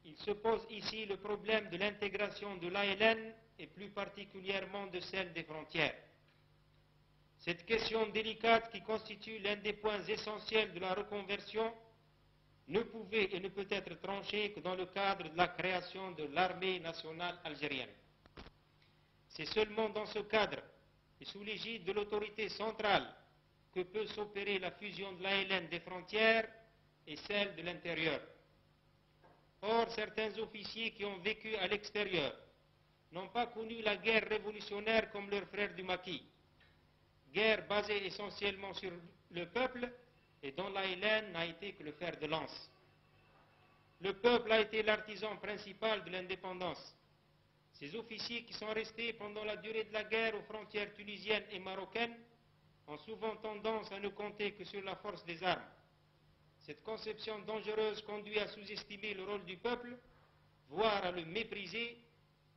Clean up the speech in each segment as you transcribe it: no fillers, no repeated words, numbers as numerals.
il se pose ici le problème de l'intégration de l'ALN et plus particulièrement de celle des frontières. Cette question délicate qui constitue l'un des points essentiels de la reconversion ne pouvait et ne peut être tranchée que dans le cadre de la création de l'armée nationale algérienne. C'est seulement dans ce cadre et sous l'égide de l'autorité centrale que peut s'opérer la fusion de l'ALN des frontières et celle de l'intérieur. Or, certains officiers qui ont vécu à l'extérieur n'ont pas connu la guerre révolutionnaire comme leurs frères du maquis, guerre basée essentiellement sur le peuple et dont l'ALN n'a été que le fer de lance. Le peuple a été l'artisan principal de l'indépendance. Ces officiers qui sont restés pendant la durée de la guerre aux frontières tunisiennes et marocaines ont souvent tendance à ne compter que sur la force des armes. Cette conception dangereuse conduit à sous-estimer le rôle du peuple, voire à le mépriser,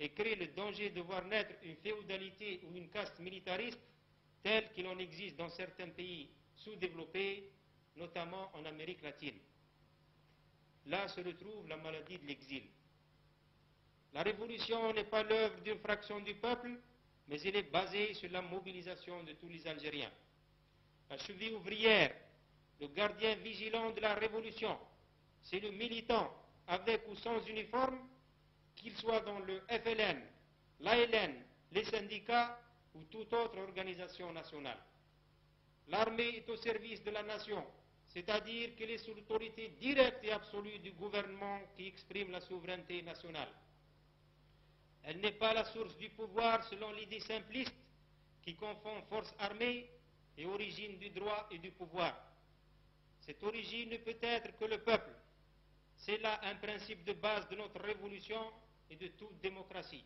et crée le danger de voir naître une féodalité ou une caste militariste telle qu'il en existe dans certains pays sous-développés, notamment en Amérique latine. Là se retrouve la maladie de l'exil. La révolution n'est pas l'œuvre d'une fraction du peuple, mais elle est basée sur la mobilisation de tous les Algériens. La cheville ouvrière, le gardien vigilant de la révolution, c'est le militant, avec ou sans uniforme, qu'il soit dans le FLN, l'ALN, les syndicats ou toute autre organisation nationale. L'armée est au service de la nation, c'est-à-dire qu'elle est sous l'autorité directe et absolue du gouvernement qui exprime la souveraineté nationale. Elle n'est pas la source du pouvoir selon l'idée simpliste qui confond force armée et origine du droit et du pouvoir. Cette origine ne peut être que le peuple. C'est là un principe de base de notre révolution et de toute démocratie.